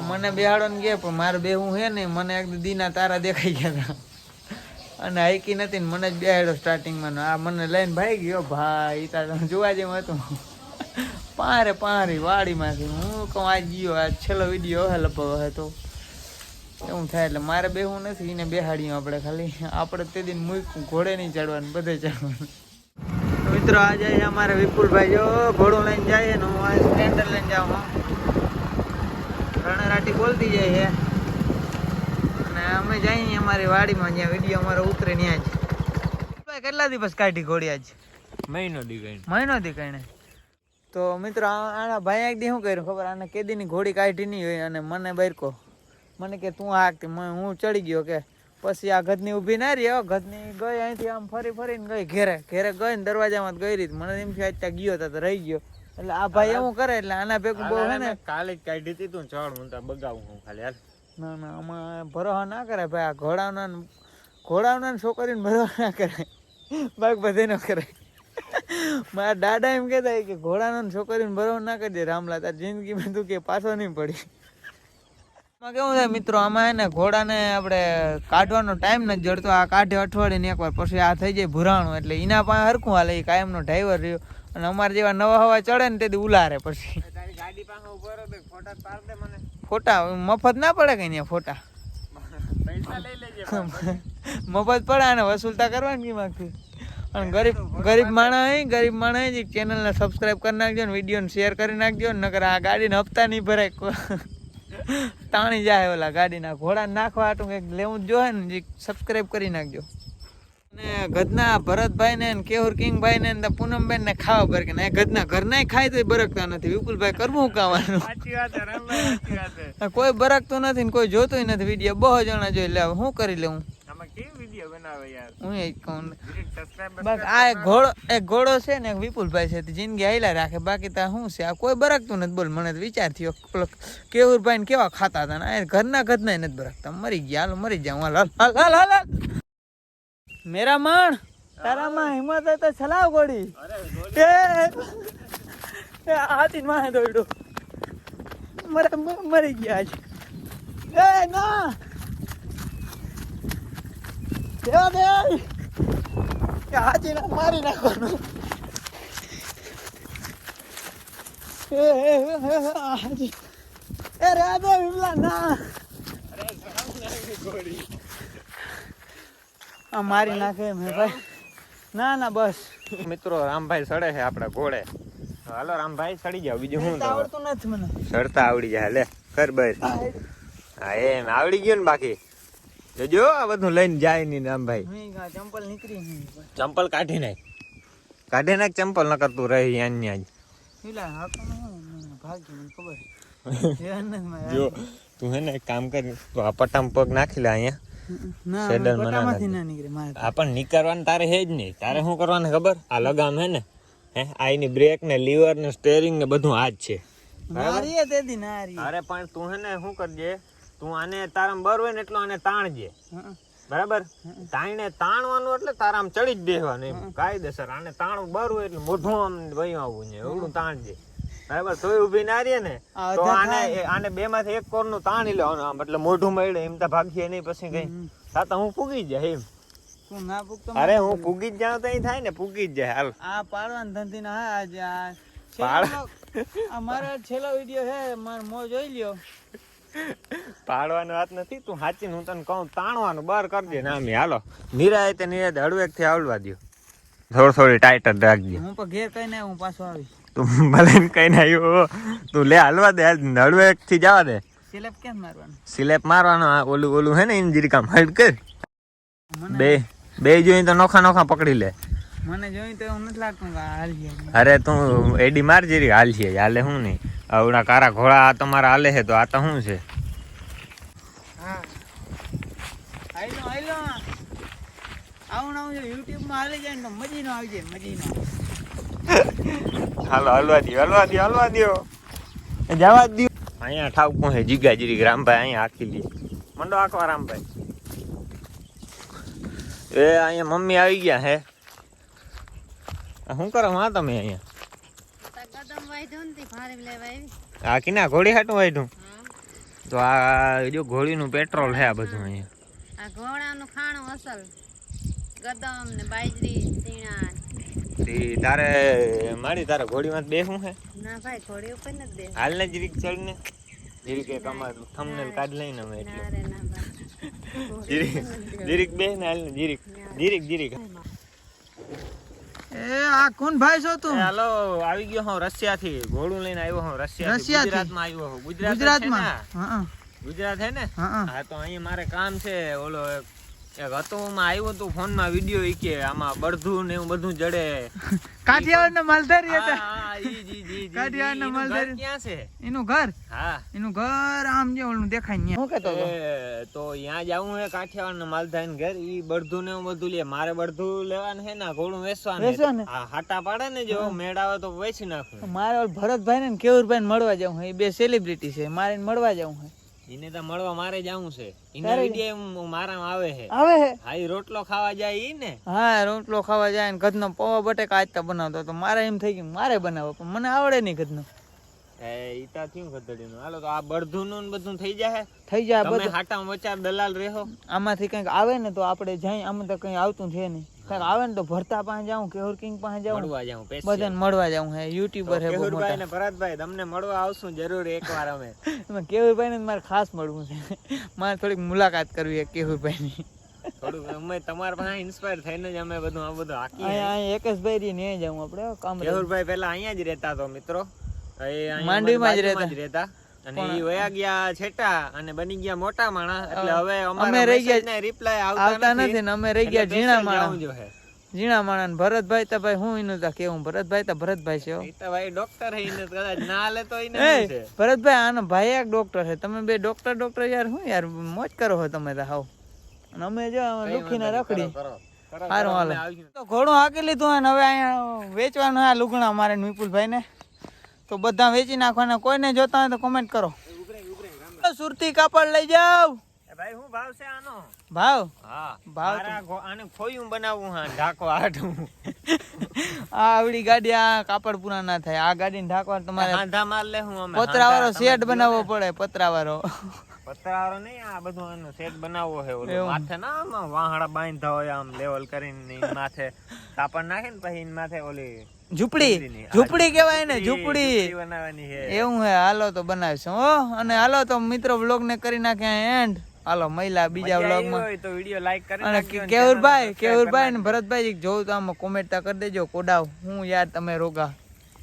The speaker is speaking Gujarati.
મને બેહાડો ને ગયા પણ મારે બેહું હે ને મને એક દીના તારા દેખાઈ ગયા હતા અને હાઈકી નથી ને મને જ બેહાડ્યો સ્ટાર્ટિંગમાં આ મને લઈને ભાઈ ગયો ભાઈ તાર જોવા જેમ હતું પારે વાડીમાંથી હું કહું આજ ગયો આ છેલ્લો વિડીયો હે લગભગ હે તો એવું થાય એટલે મારે બેહવું નથી એને બેહાડીએ આપણે ખાલી આપણે તે દિન મૂક્યું ઘોડે નહીં ચડવાનું બધે ચડવાનું મિત્રો આ જાય અમારે વિપુલભાઈ જો ઘોડું લઈને જાય ને હું આ સ્પ્લેન્ડર લઈને જાઉં રણરાટી બોલતી જાય છે અને અમે જઈએ અમારી વાડીમાં જ્યાં વિડીયો અમારો ઉતરે ત્યાં જ કેટલા દિવસ કાઢી ઘોડી આજ મહિનો દી કઈ તો મિત્રો આના ભાઈ એક દી શું કર્યું ખબર આને કેદીની ઘોડી કાઢી નહીં હોય અને મને બરકો મને કે તું હાકતી હું ચડી ગયો કે પછી આ ગધની ઊભી ના રહી ગધની ગઈ અહીંથી આમ ફરીને ગઈ ઘેરે ગઈ ને દરવાજામાં ગઈ રહી મને એમ કે અત્યારે ગયો તો રહી ગયો એટલે આ ભાઈ એવું કરે એટલે આના ભેગું બહુ હે ને કાલે જ કાઢી હતી તું ચડ હું તો બગાવું હું ખાલી હાલ ના આમાં ભરોસા ના કરે ભાઈ આ ઘોડાઓના છોકરીને ભરોસા ના કરે બાગ બધે ન કરે મારા દાદા એમ કહેતા કે ઘોડાનો છોકરીને ભરોસો ના કરી દે રામલા તાર જિંદગીમાં તું કે પાછો નહીં પડી આમાં કેવું થાય મિત્રો આમાં હે ને ઘોડાને આપણે કાઢવાનો ટાઈમ નથી જડતો આ કાઢે અઠવાડિયે એકવાર પછી આ થઈ જાય ભૂરાણું એટલે એના પાસે હરખું હાલે એ કાયમનો ડ્રાઈવર રહ્યો અને અમારે જેવા નવા હવા ચડે ને તેથી ઉલારે પછી ગાડી પાસે ઉભો રહો ફોટા પાડ દે મને ફોટા મફત ના પડે કઈ ત્યાં ફોટા પૈસા લઈ લેજે મફત પડે અને વસૂલતા કરવાની કી માંગતી અને ગરીબ માણસ ચેનલને સબસ્ક્રાઇબ કરી નાખજો ને વિડીયોને શેર કરી નાખજો નકર આ ગાડીને હપ્તા નહીં ભરાય તાણી જાય ઓલા ગાડીના ઘોડા નાખવા હાટું કંઈક લેવું જ જોઈએ ને સબસ્ક્રાઇબ કરી નાખજો અને ગધના ભરતભાઈ ને કેહુર કિંગભાઈ ને પૂનમબેન ને ખાવા બર કે ગધના ઘરના ખાય તો બરકતા નથી વિપુલભાઈ કરવું કાવાનું કોઈ બરકતું નથી ને કોઈ જોતું નથી વિડીયો બહુ જણા જોઈ લે શું કરી લેવું એક ઘોડો છે ને વિપુલભાઈ છે જિંદગી હાઈલા રાખે બાકી તા શું છે આ કોઈ બરકતું નથી બોલ મને વિચાર થયો કેવુરભાઈ ને કેવા ખાતા હતા ને ઘરના નથી બરકતા મરી ગયા હાલો મરી જાઉં મેરા માણ તારા માં હિંમત હોય તો ચલાવ ગોડી હાથી માં દોડ્યો મરી ગયા આજ ના દેવા દે હાથી ના મારી નાખવાનું એ રે દે વિમલા ના મારી નાખે મેં ભાઈ ના બસ મિત્રો રામભાઈ સડે છે આપડા ઘોડે હાલો રામભાઈ સડી જાવ બીજું શું આવડતું નથી મને સડતા આવડી જાય લે કર બસ હા એમ આવડી ગયું ને બાકી જોજો આ બધું લઈને જાય નહીં રામભાઈ ચંપલ નીકળી ચંપલ કાઢી નાખ ચંપલ ન કરતું રહી અહીંયા જ જો તું હે ને એક કામ કર તું આ પટ્ટામાં પગ નાખી લે અહીંયા પણ નીકળવાનું તારે હે જ નહીં તારે શું કરવાનું ખબર આ લગામ હે ને આ એની બ્રેક ને લીવર ને સ્ટેરિંગ ને બધું આ જ છે અરે પણ તું હે ને શું કરજે તું આને તારામ બર હોય ને એટલો આને તાણજે બરાબર તાણવાનું એટલે તારામ ચડી જ બેસવાનું એમ કાયદેસર આને તાણવું બર હોય એટલે મોઢું આમ વહી આવવું છે એવડું તાણજે બરાબર તોય ઉભી ના રહે ને તો આને બે માંથી એક કોર નું તાણી લેવાનું આમ એટલે મોઢું મળે એમ તો ભાગીએ નહીં પછી કઈ તો હું પૂગી જાય એમ અરે હું પૂગી જ જાઉં તો થાય ને પૂગી જ જાય હાલ આ પાડવાન ધંધી ના આજે અમારો છેલ્લો વિડીયો છે મો જોઈ લ્યો પાડવાની વાત નથી તું સાચી હું તને કહું તાણવાનું બહાર કરી દે નામી હાલો નિરાય તે નિરાય હળવેક થી આવડવા દો થોડી ટાઈટ જ રાખજે હું પણ ઘેર કઈ ના હું પાછો આવીશ તું ભલે કઈ ના આવ્યો તું લે હાલવા દે હળવેક થી જવા દે સ્લેપ કેમ મારવાનું સ્લેપ મારવાનો ઓલું હે ને ઇન્જરી કામ હટ કર બે જોઈ તો નોખા પકડી લે મને જોઈ તો હું નથી લાગતું હાલ અરે તું એડી માર જીરી હાલ છે હાલે હું નહીં આવડા કારા ઘોડા આ તમારા હાલે છે તો આ તો શું છે યુટ્યુબ માં હાલી જાય ને મજી નો આવી જાય મજી નો હાલો હલવા દો જવા દો અહીંયા ઠાવ પહોંચે જીગાજીરી રામભાઈ અહીંયા આખી લે મંડો આખવા રામભાઈ એ અહીંયા મમ્મી આવી ગયા હે શું કરો હા તમે અહીંયા આ કિના ઘોડી હાટું વાઢું તો આ જો ઘોડીનું પેટ્રોલ છે આ બધું અહીંયા. આ ઘોડાનું ખાણું અસલ ગદમ ને બાજરી સીણા. તારે તારે ઘોડીમાં બેસવું છે? ના ભાઈ ઘોડી ઉપર નથી બે. હાલ ને જીરીક ચડ ને જીરીક એક અમારું થંબનેલ કાઢ લઈને અમે એટલે ના રે ના ભાઈ. જીરીક બે ને હાલ ને જીરીક એ આ કોણ ભાઈ છો તું? હાલો આવી ગયો હું રશિયા થી ઘોડું લઈને આવ્યો હું રશિયા ગુજરાતમાં આવ્યો હું ગુજરાતમાં? હા ગુજરાત હે ને? હા હા તો અહીંયા મારે કામ છે. ઓલો એક હતું માં આવ્યો તું ફોન માં વિડીયો ઈ કે આમાં બળધું ને એવું બધું જડે. કાઠિયાવાડ ના માલધારી હતા. હા જી કાઠિયાવાડ ના માલધારી ક્યાં છે એનું ઘર? હા એનું ઘર આમ જે ઓલું દેખાય ને હું કહેતો હતો તો ત્યાં જાવું હે કાઠિયાવાડ ના માલધારી ઘર. ઈ બળધું ને એવું બધું લે. મારે બળધું લેવાનું હે ને ઘોડું વેચવાનું. હા હાટા પાડે ને જો મેળ આવે તો વેચી નાખું. મારે ઓલ ભરતભાઈ ને કેવુરભાઈ ને મળવા જવું છે. એ બે સેલિબ્રિટી છે. મારે એને મળવા જવું છે. એને તો મળવા મારે જવું છે. એના વિડીયો મારામાં આવે છે. આવે છે? હા ઈ રોટલો ખાવા જાય ઈ ને. હા રોટલો ખાવા જાય ને ગધનો પૌવા બટેકા આજતા બનાવતો તો મારે એમ થઈ ગયું મારે બનાવો પણ મને આવડે નહીં ગધનો. ઈ તા થયું ગધડીનું. હાલો તો આ બળધું નું બધું થઈ જાય. થઈ જાય તમે બધું. હાટામાં વચાર દલાલ રહેવો. આમાંથી કંઈક આવે ને તો આપણે જઈ. આમાં તો કંઈ આવતું છે નહીં. કંઈક આવે ને તો ભરતા પાસે જાઉં કેહુર કિંગ પાસે જાઉં મળવા જાઉં બધાને મળવા જાઉં હે. યુટ્યુબર હે બહુ કેહુરભાઈ ને મોટા. ભરતભાઈ તમને મળવા આવશું જરૂર એકવાર અમે. એમાં કેહુરભાઈ ને મારે ખાસ મળવું છે. મારે થોડીક મુલાકાત કરવી છે કેહુરભાઈ ની. થોડુંક અમે તમારા પાસે ઇન્સ્પાયર થઈને જ અમે બધું આ બધું હાકીએ. અહીંયા એકેશભાઈ રી ને જાઉં આપણે કામ. કેહુરભાઈ પહેલા અહીંયા જ રહેતા તો મિત્રો. માંડવીમાં જ રહેતા અને ઈ વયા ગયા છેટા અને બની ગયા મોટા માણસ. એટલે હવે અમે રહી ગયા ને રિપ્લાય આવતા નથી ને અમે રહી ગયા ઝીણા માણસ. જો હે ઝીણા માણસ. ભરતભાઈ તો ભાઈ હું એનું તા કેવું. ભરતભાઈ તો ભરતભાઈ છે હો. ઈ તો ભાઈ ડોક્ટર હે. ઈને કદાચ ના લે તો ઈને એ છે. ભરતભાઈ આનો ભાઈ એક ડોક્ટર છે. તમે બે ડોક્ટર યાર હું યાર મોજ કરો છો તમે તો હાવ. અને અમે જો લુખીને રખડી સારું હાલો. તો ઘોડું હાકી લીધું અને હવે અહીંયા વેચવાનું આ લુગણા મારે વિપુલભાઈ ને. તો બધા વેચી નાખવાના. કોઈને જોતા હોય તો કોમેન્ટ કરો. સુરતી કાપડ લઈ જાવ. ભાઈ હું ભાવ છે આનો? ભાવ હા ભાવ આને ખોયું બનાવવું. હા ઢાકો આટું. આ આવડી ગાડી આ કાપડ પૂરા ના થાય. આ ગાડીને ઢાંકવા તમારે હાંધા માર લે હું અમે પતરાવાળો સેટ બનાવવો પડે. પતરાવાળો નહીં આ બધું આનો સેટ બનાવવો છે. ઓલો માથે ના આમ વાહડા બાંધતા હોય આમ લેવલ કરીને માથે કાપડ નાખે ને પછી માથે ઓલી ઝૂંપડી કહેવાય ને. ઝૂંપડી બનાવવાની છે એવું હે. હાલો તો બનાવીશું હો. અને હાલો તો મિત્રો વ્લોગ ને કરી નાખે એન્ડ. હાલો મહિલા બીજા વ્લોગ માં. તો વિડિયો લાઈક કરી અને કેવુરભાઈ ને ભરતભાઈ જોઉં તો આમાં કોમેન્ટ કરી દેજો. કોડાવ હું યાર તમે રોગા